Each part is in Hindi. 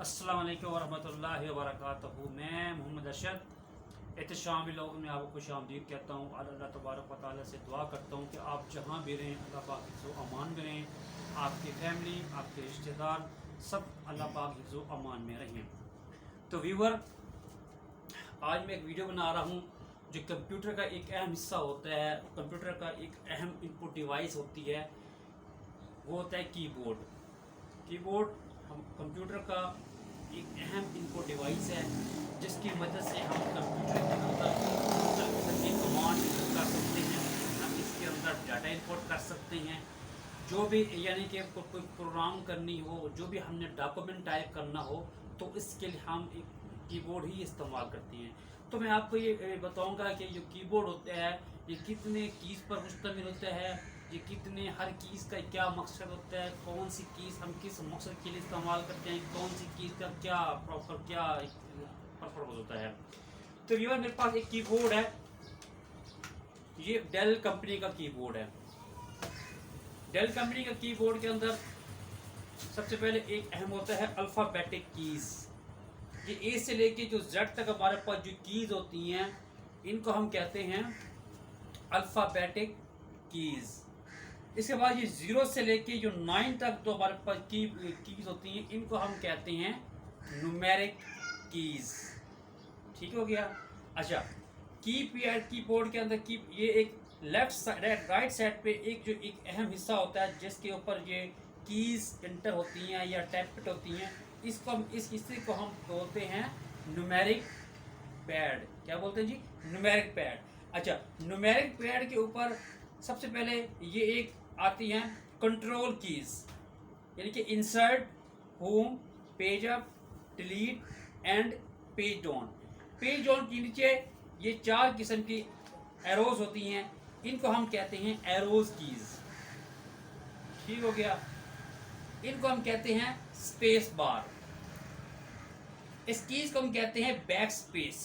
अस्सलाम वालेकुम वरहमतुल्लाहि वबरकातुहू। मैं मोहम्मद अरशद एहतशामी लोग में आपको खुश आमदीद कहता हूँ। अल्लाह तबारक व तआला से दुआ करता हूँ कि आप जहाँ भी रहें अल्लाह पाक हिफ्ज़ व अमान में रहें, आपकी फैमिली, आपके रिश्तेदार सब अल्लाह पाक हिफ्ज़ व अमान में रहें। तो व्यूवर, आज मैं एक वीडियो बना रहा हूँ जो कंप्यूटर का एक अहम हिस्सा होता है। कंप्यूटर का एक अहम इनपुट डिवाइस होती है, वो होता है कीबोर्ड। कीबोर्ड हम कंप्यूटर का एक अहम इनपुट डिवाइस है, जिसकी मदद से हम कंप्यूटर के अंदर मुख्तलिफ किस्म की कमांड कर सकते हैं। हम इसके अंदर डाटा इंपोर्ट कर सकते हैं, जो भी यानी कि कोई प्रोग्राम करनी हो, जो भी हमने डॉक्यूमेंट टाइप करना हो, तो इसके लिए हम एक कीबोर्ड ही इस्तेमाल करते हैं। तो मैं आपको ये बताऊंगा कि जो कीबोर्ड होता है ये कितने कीज़ पर मुश्तमिल होता है, ये कितने हर कीज़ का क्या मकसद होता है, कौन सी कीज़ हम किस मकसद के लिए इस्तेमाल करते हैं, कौन सी कीज़ का क्या प्रॉपर क्या पर्पस होता है। तो ये मेरे पास एक कीबोर्ड है, ये डेल कंपनी का कीबोर्ड है। डेल कंपनी का कीबोर्ड के अंदर सबसे पहले एक अहम होता है अल्फ़ाबेटिक कीज़। ये ए से लेके जो जेड तक हमारे पास जो कीज़ होती हैं, इनको हम कहते हैं अल्फ़ाबेटिक कीज़। इसके बाद ये 0 से लेके जो 9 तक जो हमारे पास कीज़ होती हैं, इनको हम कहते हैं न्यूमेरिक कीज़। ठीक हो गया। अच्छा, कीबोर्ड के अंदर ये एक लेफ्ट साइड राइट साइड पे एक अहम हिस्सा होता है, जिसके ऊपर ये कीज़ इंटर होती हैं या टैप होती हैं। इसको हम इस हिस्से को हम बोलते हैं न्यूमेरिक पैड। क्या बोलते हैं जी? Numeric pad. अच्छा, न्यूमेरिक पैड के ऊपर सबसे पहले ये एक आती हैं कंट्रोल कीज़, यानी कि insert, home, page up, delete and page down. Page down के नीचे ये 4 किस्म की एरोज होती हैं, इनको हम कहते हैं एरोज कीज़। ठीक हो गया। इनको हम कहते हैं स्पेस बार। इस कीज़ को हम कहते हैं बैक स्पेस।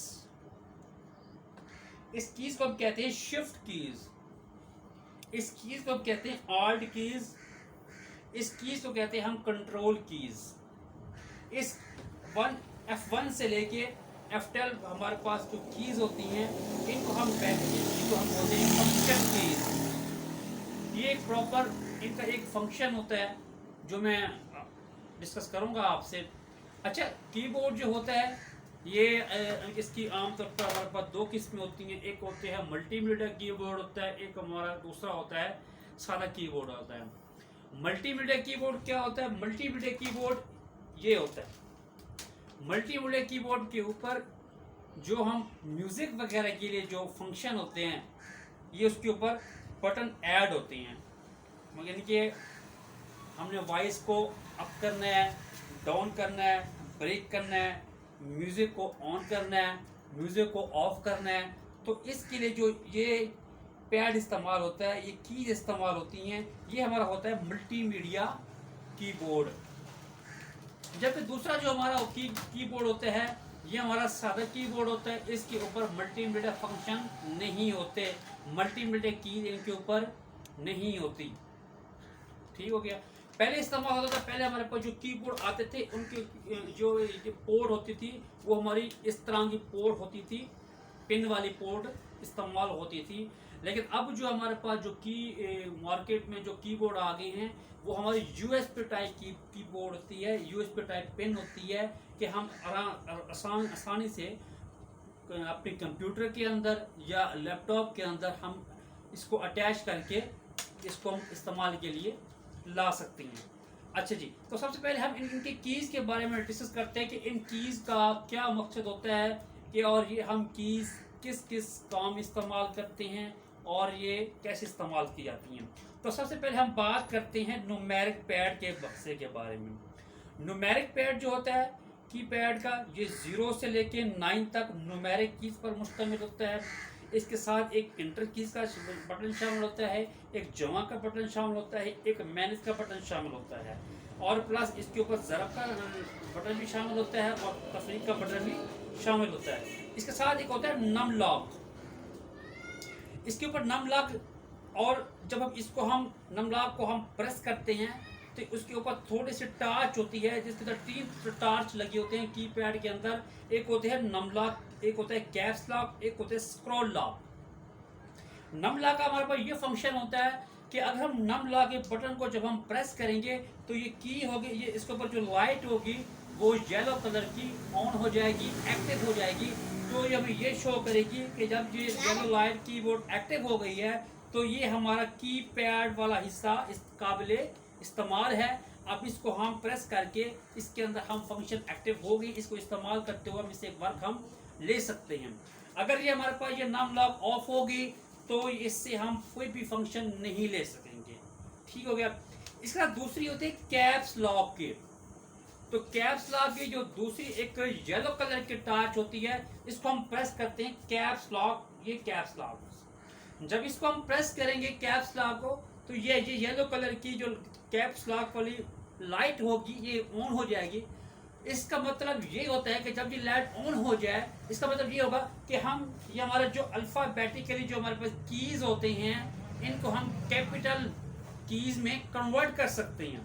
इस कीज़ को हम कहते हैं शिफ्ट कीज़। इस कीज़ को हम कहते हैं ऑल्ट कीज़। इस कीज़ को कहते हैं हम कंट्रोल कीज़। इस F1 से लेके F12 हमारे पास जो कीज़ होती हैं, इनको हम बैक कीज़, इनको हम बोलते हैं फंक्शन कीज़। ये एक प्रॉपर इनका एक फंक्शन होता है जो मैं डिस्कस करूंगा आपसे। अच्छा, कीबोर्ड जो होता है ये इसकी आमतौर पर हमारे पास 2 किस्में होती हैं। एक होते हैं मल्टीमीडिया कीबोर्ड होता है, एक हमारा दूसरा होता है सादा कीबोर्ड होता है। मल्टीमीडिया कीबोर्ड क्या होता है? मल्टीमीडिया कीबोर्ड ये होता है, मल्टीमीडिया कीबोर्ड के ऊपर जो हम म्यूज़िक वगैरह के लिए जो फंक्शन होते हैं, ये उसके ऊपर बटन ऐड होते हैं। यानी कि हमने वॉइस को अप करना है, डाउन करना है, ब्रेक करना है, म्यूज़िक को ऑन करना है, म्यूज़िक को ऑफ करना है। तो इसके लिए जो ये पैड इस्तेमाल होता है, ये कीज इस्तेमाल होती हैं, ये हमारा होता है मल्टीमीडिया कीबोर्ड। जबकि दूसरा जो हमारा कीबोर्ड होता है, ये हमारा सादा कीबोर्ड होता है। इसके ऊपर मल्टीमीडिया फंक्शन नहीं होते, मल्टीमीडिया कीज इनके ऊपर नहीं होती। ठीक हो गया। पहले इस्तेमाल होता था, पहले हमारे पास जो कीबोर्ड आते थे उनकी जो पोर्ट होती थी, वो हमारी इस तरह की पोर्ट होती थी, पिन वाली पोर्ट इस्तेमाल होती थी। लेकिन अब जो हमारे पास जो मार्केट में जो कीबोर्ड आ गए हैं, वो हमारी यूएसबी टाइप की कीबोर्ड होती है, यूएसबी टाइप पिन होती है, कि हम आसानी से अपने कंप्यूटर के अंदर या लैपटॉप के अंदर हम इसको अटैच करके इसको हम इस्तेमाल के लिए ला सकते हैं। अच्छा जी, तो सबसे पहले हम इनके कीज़ के बारे में डिस्कस करते हैं कि इन कीज़ का क्या मकसद होता है, कि और ये हम कीज़ किस किस काम इस्तेमाल करते हैं और ये कैसे इस्तेमाल की जाती हैं। तो सबसे पहले हम बात करते हैं न्यूमेरिक पैड के बक्से के बारे में। न्यूमेरिक पैड जो होता है कीपैड का, ये 0 से लेके 9 तक न्यूमेरिक कीज़ पर मुश्तमिल होता है। इसके साथ एक इंटर कीज़ का बटन शामिल होता है, एक जमा का बटन शामिल होता है, एक मैनेज का बटन शामिल होता है, और प्लस इसके ऊपर ज़रब का बटन भी शामिल होता है और तफरीक का बटन भी शामिल होता है। इसके साथ एक होता है नम लॉक। इसके ऊपर नम लॉक, और जब हम नम लॉक को हम प्रेस करते हैं तो उसके ऊपर थोड़ी सी टार्च होती है, जिसके अंदर 3 टार्च लगे होते हैं कीपैड के अंदर। एक होते हैं नम लॉक, एक होता है कैप्स लॉक, एक होता है स्क्रॉल लॉक। नम लॉक का हमारे पास ये फंक्शन होता है कि अगर हम नम लॉक के बटन को जब हम प्रेस करेंगे तो ये की होगी, ये इसके ऊपर जो लाइट होगी वो येलो कलर की ऑन हो जाएगी, एक्टिव हो जाएगी। तो ये हमें ये शो करेगी कि जब ये येलो लाइट कीबोर्ड एक्टिव हो गई है तो ये हमारा कीपैड वाला हिस्सा इस काबिले इस्तेमाल है। अब इसको हम प्रेस करके इसके अंदर हम फंक्शन एक्टिव हो गई, इसको इस्तेमाल करते हुए हम इसे एक वर्क हम ले सकते हैं। अगर ये हमारे पास ये नम लॉक ऑफ होगी तो इससे हम कोई भी फंक्शन नहीं ले सकेंगे। ठीक हो गया। इसके बाद दूसरी होती है कैप्स लॉक की। तो कैप्स लॉक की जो दूसरी एक येलो कलर की टार्च होती है, इसको हम प्रेस करते हैं कैप्स लॉक। ये कैप्स लॉक जब इसको हम प्रेस करेंगे कैप्स लॉक को तो ये येलो कलर की जो कैप्स लॉक वाली लाइट होगी ये ऑन हो जाएगी। इसका मतलब ये होता है कि जब ये लाइट ऑन हो जाए इसका मतलब ये होगा कि हम ये हमारा जो अल्फाबेटिकली जो हमारे पास कीज होते हैं इनको हम कैपिटल कीज में कन्वर्ट कर सकते हैं।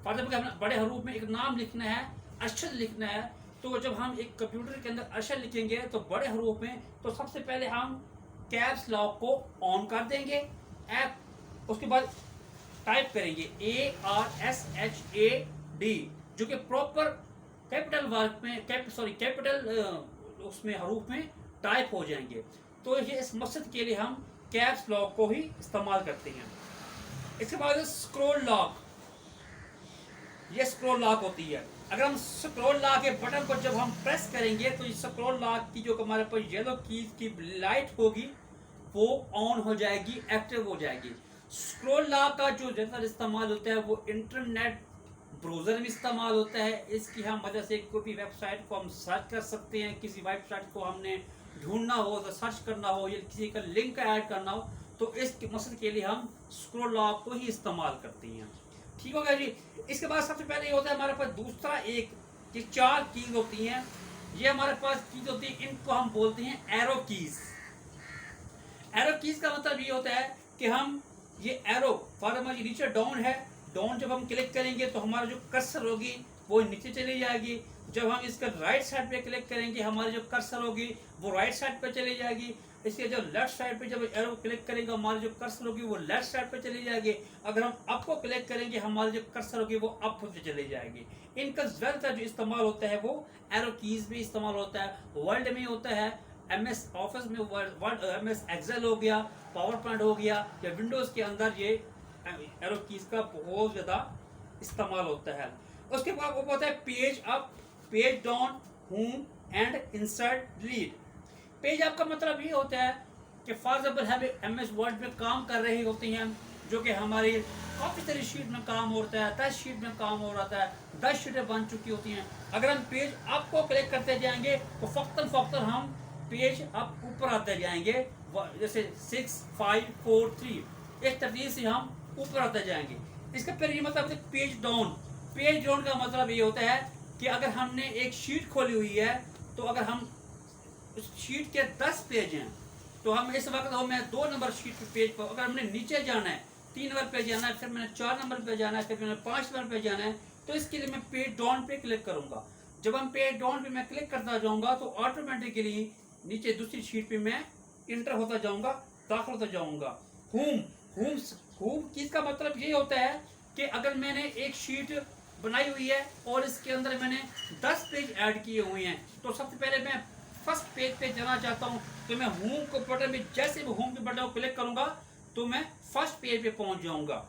फॉर एग्जाम्पल हमें बड़े हरूफ में एक नाम लिखना है, अक्षर लिखना है, तो जब हम एक कंप्यूटर के अंदर अक्षर लिखेंगे तो बड़े हरूफ में, तो सबसे पहले हम कैप्स लॉक को ऑन कर देंगे ऐप, उसके बाद टाइप करेंगे ARSHAD जो कि प्रॉपर कैपिटल वर्क में कैपिटल उसमें हरूफ में टाइप हो जाएंगे। तो ये इस मकसद के लिए हम कैप्स लॉक को ही इस्तेमाल करते हैं। इसके बाद स्क्रॉल लॉक, ये स्क्रॉल लॉक होती है। अगर हम स्क्रॉल लॉक के बटन को जब हम प्रेस करेंगे तो स्क्रॉल लॉक की जो हमारे पास येलो कीज की लाइट होगी वो ऑन हो जाएगी, एक्टिव हो जाएगी। स्क्रॉल लॉक का जो ज़्यादातर इस्तेमाल होता है वो इंटरनेट ब्राउज़र में इस्तेमाल होता है। इसकी हम वजह से कोई भी वेबसाइट को हम सर्च कर सकते हैं, किसी वेबसाइट को हमने ढूंढना हो तो सर्च करना हो या किसी का लिंक ऐड करना हो तो इस मकसद के लिए हम स्क्रॉल लॉक को ही इस्तेमाल करते हैं। ठीक हो गया जी। इसके बाद सबसे पहले ये होता है हमारे पास दूसरा एक, ये 4 कीज होती हैं, ये हमारे पास कीज होती है, इनको हम बोलते हैं एरो कीज। एरो कीज का मतलब ये होता है कि हम ये एरो फॉर हमारी नीचे डाउन है, डाउन जब हम क्लिक करेंगे तो हमारा जो कर्सर होगी वो नीचे चली जाएगी। जब हम इसका राइट साइड पे क्लिक करेंगे हमारी जो कर्सर होगी वो राइट साइड पे चली जाएगी। इसके जो लेफ्ट साइड पे जब एरो क्लिक करेंगे हमारी जो कर्सर होगी वो लेफ्ट साइड पे चली जाएगी। अगर हम अप को क्लिक करेंगे हमारी जो कर्सर होगी वो अप होते चली जाएगी। इनका ज़्यादातर जो इस्तेमाल होता है वो एरो कीज में इस्तेमाल होता है। वर्ल्ड में होता है, MS ऑफिस में, MS एक्सेल हो गया, पावर पॉइंट हो गया या विंडोज़ के अंदर ये एरो कीज का बहुत ज़्यादा इस्तेमाल होता है। उसके बाद वो होता है page up, page down, home and insert delete. Page up का मतलब ये होता है कि फॉर एग्जाम्पल हम MS वर्ड में काम कर रहे होते हैं जो कि हमारी काफ़ी सारी शीट में काम होता है, 10 शीट में काम हो रहा है, 10 शीटें बन चुकी होती हैं। अगर हम पेज अप को क्लिक करते जाएंगे तो फक्तन हम पेज अप ऊपर आते जाएंगे, जैसे 6 5 4 3 इस तरतीब से हम ऊपर आते जाएंगे। इसका फिर ये मतलब पेज डाउन। पेज डाउन का मतलब ये होता है कि अगर हमने एक शीट खोली हुई है तो अगर हम उस शीट के 10 पेज हैं तो हम इस वक्त हो मैं 2 नंबर शीट पे पेज पर, अगर हमने नीचे जाना है 3 नंबर पे जाना है, फिर मैंने 4 नंबर पे जाना है, फिर मैंने 5 नंबर पे जाना है, तो इसके लिए मैं पेज डाउन पे क्लिक करूंगा। जब हम पेज डाउन पे मैं क्लिक करता जाऊंगा तो ऑटोमेटिकली नीचे दूसरी शीट पे मैं इंटर होता जाऊंगा, दाखिल होता जाऊंगा। होम चीज का मतलब ये होता है कि अगर मैंने एक शीट बनाई हुई है और इसके अंदर मैंने 10 पेज ऐड किए हुए हैं तो सबसे पहले मैं फर्स्ट पेज पे जाना चाहता हूँ तो मैं होम को बटन में, जैसे भी होम के बटन को क्लिक करूंगा तो मैं फर्स्ट पेज पे पहुंच जाऊंगा।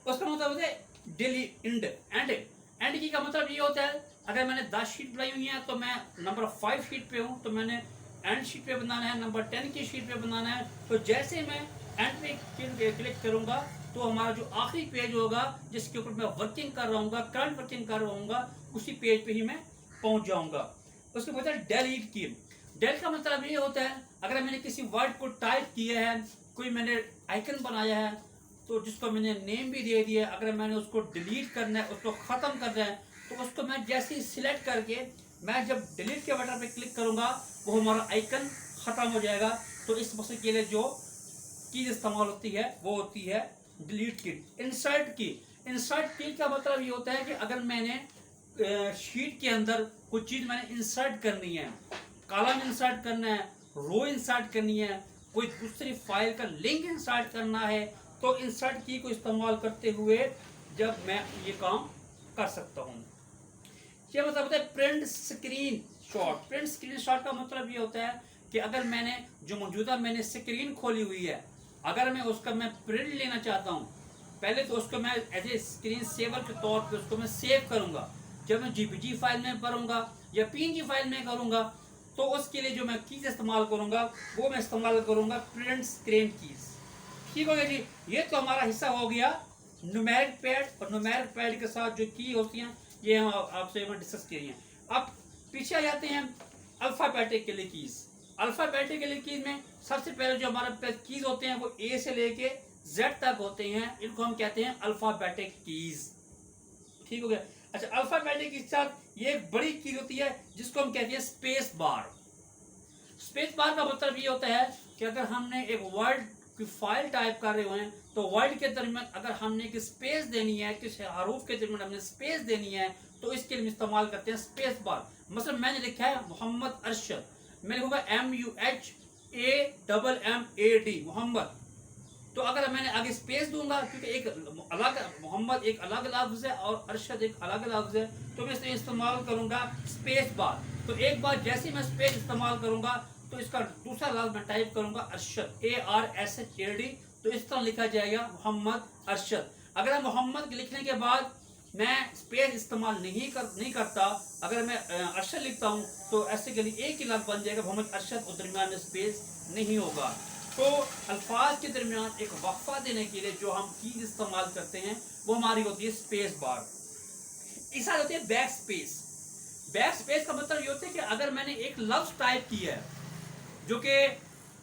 उसका मतलब होता है डिलीट एंड की का मतलब ये होता है अगर मैंने 10 शीट बनाई हुई है तो मैं नंबर 5 शीट पे हूँ तो मैंने एंड शीट पे बनाना है, नंबर 10 की शीट पे बनाना है। तो जैसे मैं एंड पे क्लिक करूंगा तो हमारा जो आखिरी पेज होगा जिसके ऊपर मैं वर्किंग कर रहा हूँ, करंट वर्किंग कर रहा हूँ, उसी पेज पे ही मैं पहुंच जाऊंगा। उसके बाद डिलीट की। डिलीट का मतलब ये होता है अगर मैंने किसी वर्ड को टाइप किया है, कोई मैंने आइकन बनाया है तो जिसको मैंने नेम भी दे दिया है, अगर मैंने उसको डिलीट करना है, उसको ख़त्म करना है तो उसको मैं जैसे ही सिलेक्ट करके मैं जब डिलीट के बटन पे क्लिक करूंगा वो हमारा आइकन ख़त्म हो जाएगा। तो इस मकसद के लिए जो कीज इस्तेमाल होती है वो होती है डिलीट की। इंसर्ट की, इंसर्ट की का मतलब ये होता है कि अगर मैंने शीट के अंदर कुछ चीज मैंने इंसर्ट करनी है, कॉलम इंसर्ट करना है, रो इंसर्ट करनी है, कोई दूसरी फाइल का लिंक इंसर्ट करना है, तो इंसर्ट की को इस्तेमाल करते हुए जब मैं ये काम कर सकता हूँ। ये मतलब होता है print screen shot. Print screen shot का मतलब ये होता है कि अगर मैंने जो मौजूदा मैंने स्क्रीन खोली हुई है, अगर मैं उसका मैं प्रिंट लेना चाहता हूँ, पहले तो उसको मैं एज ए स्क्रीन सेवर के तौर पे उसको मैं सेव करूँगा। जब मैं जीपीजी फाइल में करूँगा या पीएनजी फाइल में करूँगा, तो उसके लिए जो मैं कीज इस्तेमाल करूँगा वो मैं इस्तेमाल करूँगा प्रिंट स्क्रीन कीज। ठीक हो गया जी। ये तो हमारा हिस्सा हो गया न्यूमेरिक पैड, और न्यूमेरिक पैड के साथ जो की होती हैं ये हम आपसे डिस्कस किए हैं। अब पीछे आ जाते हैं अल्फाबेटिक के लिए कीज। अल्फाबेटिक के लिए कीज में सबसे पहले जो हमारे कीज होते हैं वो ए से लेके जेड तक होते हैं, इनको हम कहते हैं अल्फाबेटिक कीज। ठीक हो गया। अच्छा, अल्फाबेटिक के साथ ये एक बड़ी कीज होती है जिसको हम कहते हैं स्पेस बार। स्पेस बार का मतलब ये होता है कि अगर हमने एक वर्ड की फाइल टाइप कर रहे हैं तो वर्ड के दरमियान अगर हमने एक स्पेस देनी है, किसी हरूफ के दरमियान हमने स्पेस देनी है, तो इसके लिए इस्तेमाल करते हैं स्पेस बार। मतलब मैंने लिखा है मोहम्मद अरशद, मैं लिखूंगा MUHAMMAD मोहम्मद, तो अगर मैंने आगे स्पेस दूंगा, क्योंकि एक अलग मोहम्मद एक अलग लफ्ज है और अरशद एक अलग लफ्ज है, तो मैं इसे इस्तेमाल करूंगा स्पेस बार। तो एक बार जैसे मैं स्पेस इस्तेमाल करूंगा तो इसका दूसरा लफ्ज मैं टाइप करूंगा अरशद, ARSHAD, तो इस तरह लिखा जाएगा मोहम्मद अरशद। अगर मोहम्मद लिखने के बाद मैं स्पेस इस्तेमाल नहीं करता, अगर मैं अरशद लिखता हूँ तो ऐसे के लिए एक ही लफ्ज बन जाएगा मोहम्मद अरशद, और दरमियान में स्पेस नहीं होगा। तो अल्फाज के दरमियान एक वक्फा देने के लिए जो हम कीज इस्तेमाल करते हैं वो हमारी होती है स्पेस बार। इस होती है बैक स्पेस। बैक स्पेस का मतलब ये होता है कि अगर मैंने एक लफ्ज टाइप किया है जो कि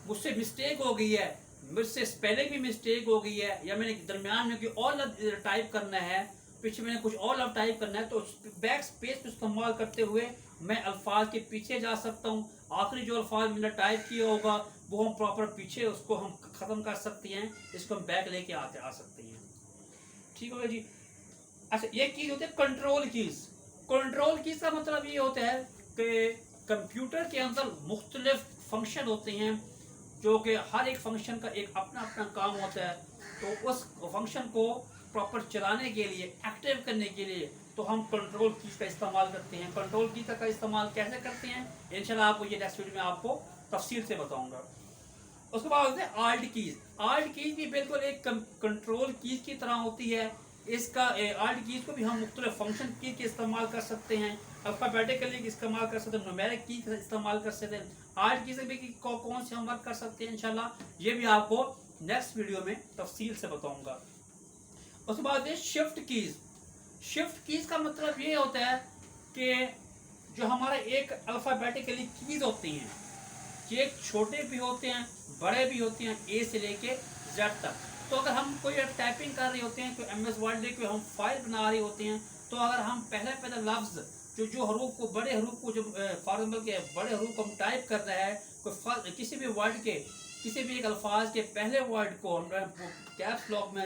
मुझसे मिस्टेक हो गई है, मुझसे पहले भी मिस्टेक हो गई है, या मैंने दरमियान में कोई और लफ्ज टाइप करना है, पीछे मैंने कुछ और लफ्ज टाइप करना है, तो बैक स्पेस को इस्तेमाल करते हुए मैं अल्फाज के पीछे जा सकता हूँ। आखिरी जो अल्फाज मैंने टाइप किया होगा वो हम प्रॉपर पीछे उसको हम ख़त्म कर सकते हैं, इसको हम बैक लेके आ सकते हैं। ठीक हो गया जी। अच्छा, ये कीज होती है कंट्रोल कीज। कंट्रोल कीज का मतलब ये होता है कि कंप्यूटर के अंदर मुख्तलिफ फंक्शन होते हैं, जो कि हर एक फंक्शन का एक अपना अपना काम होता है। तो उस फंक्शन को प्रॉपर चलाने के लिए, एक्टिव करने के लिए, तो हम कंट्रोल कीज का इस्तेमाल करते हैं। कंट्रोल कीज का इस्तेमाल कैसे करते हैं इंशाल्लाह आपको ये नेक्स्ट वीडियो में आपको तफसील से बताऊंगा। उसके बाद होते हैं आल्ट कीज। आल्ट कीज भी बिल्कुल एक कंट्रोल कीज की तरह होती है। इसका आल्ट कीज को भी हम मुख्तलिफ फंक्शन की के इस्तेमाल कर सकते हैं, अल्फाबेटिकली इस्तेमाल कर सकते हैं, न्यूमेरिक की इस्तेमाल कर सकते हैं। आल्ट कीज भी कौन से हम वर्क कर सकते हैं इंशाल्लाह ये भी आपको नेक्स्ट वीडियो में तफसील से बताऊंगा। उसके बाद शिफ्ट कीज। शिफ्ट कीज का मतलब ये होता है कि जो हमारा एक अल्फाबेटिकली कीज होती हैं, कि एक छोटे भी होते हैं, बड़े भी होते हैं, ए से लेके जेड तक। तो अगर हम कोई टाइपिंग कर रहे होते हैं, कोई MS वर्ड कोई हम फाइल बना रहे होते हैं, तो अगर हम पहले लफ्ज जो हरूफ को, बड़े हरूफ को, जो फॉर एग्जाम्पल के बड़े हरूफ को हम टाइप कर रहे हैं, कोई किसी भी वर्ड के, किसी भी एक अल्फाज के पहले वर्ड को हम कैप्स लॉक में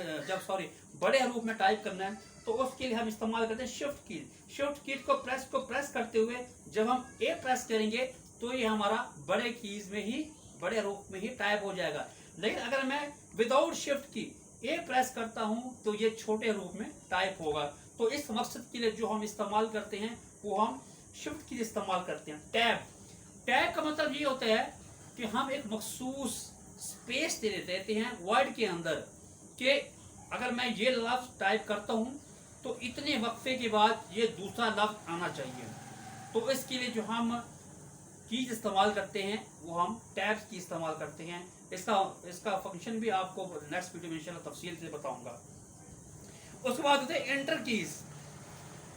बड़े हरूफ में टाइप करना है, तो उसके लिए हम इस्तेमाल करते हैं शिफ्ट कीज। शिफ्ट कीज को प्रेस करते हुए जब हम ए प्रेस करेंगे तो ये हमारा बड़े कीज में ही, बड़े रूप में ही टाइप हो जाएगा। लेकिन अगर मैं विदाउट शिफ्ट की ए प्रेस करता हूं तो ये छोटे रूप में टाइप होगा। तो इस मकसद के लिए जो हम इस्तेमाल करते हैं वो हम शिफ्ट की इस्तेमाल करते हैं। टैब। टैब का मतलब ये होता है कि हम एक मखसूस स्पेस दे देते हैं वर्ड के अंदर, कि अगर मैं ये लफ्ज टाइप करता हूं तो इतने वक्फे के बाद ये दूसरा लफ्ज आना चाहिए। तो इसके लिए जो हम कीज इस्तेमाल करते हैं वो हम टैब्स की इस्तेमाल करते हैं। इसका फंक्शन भी आपको नेक्स्ट वीडियो में इंशाल्लाह तफसील से बताऊंगा। उसके बाद होते हैं इंटर कीज।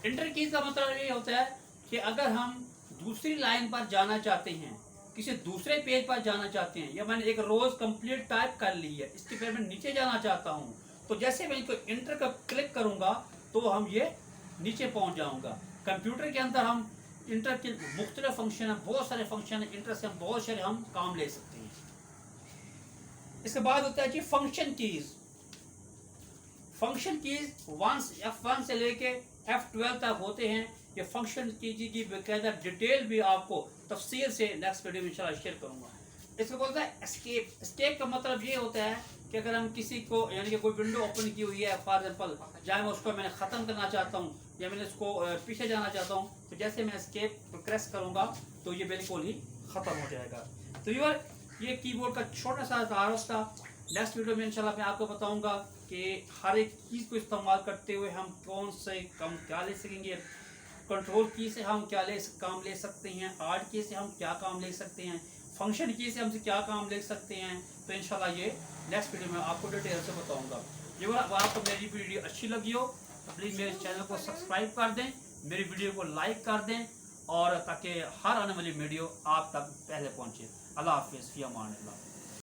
इंटर कीज का मतलब ये होता है कि अगर हम दूसरी लाइन पर जाना चाहते हैं, किसी दूसरे पेज पर जाना चाहते हैं, या मैंने एक रोज कंप्लीट टाइप कर ली है, इसके फिर मैं नीचे जाना चाहता हूँ, तो जैसे मैं इनको इंटर का क्लिक करूंगा तो हम ये नीचे पहुंच जाऊंगा। कंप्यूटर के अंदर हम इंटर के मुख्तलिफ फंक्शन है, बहुत सारे फंक्शन है, इंटर से हम बहुत सारे हम काम ले सकते हैं। इसके बाद होता है जी function keys. Function keys once F1 से लेके F12 तक होते हैं। ये फंक्शन की बेकायदा डिटेल भी आपको तफसील से नेक्स्ट वीडियो में इंशाल्लाह शेयर करूंगा। इसको बोलता है एस्केप। एस्केप का मतलब ये होता है कि अगर हम किसी को यानी कि कोई विंडो ओपन की हुई है, फॉर एग्जाम्पल चाहे मैं उसको मैंने ख़त्म करना चाहता हूँ या मैंने उसको पीछे जाना चाहता हूँ, तो जैसे मैं एस्केप प्रेस करूँगा तो ये बिल्कुल ही ख़त्म हो जाएगा। तो ये कीबोर्ड का छोटा सा तारुफ था। नेक्स्ट वीडियो में इंशाल्लाह मैं आपको बताऊँगा कि हर एक चीज़ को इस्तेमाल करते हुए हम कौन से काम क्या ले सकेंगे, कंट्रोल की से हम क्या काम ले सकते हैं, आर्ट की से हम क्या काम ले सकते हैं, फंक्शन की से हमसे क्या काम ले सकते हैं। तो इंशाल्लाह ये नेक्स्ट वीडियो में आपको डिटेल से बताऊंगा। ये आपको मेरी वीडियो अच्छी लगी हो तो प्लीज़ मेरे चैनल को सब्सक्राइब कर दें, मेरी वीडियो को लाइक कर दें, और ताकि हर आने वाली वीडियो आप तक पहले पहुँचे। अल्लाह हाफिज़, फ़ी अमान अल्लाह।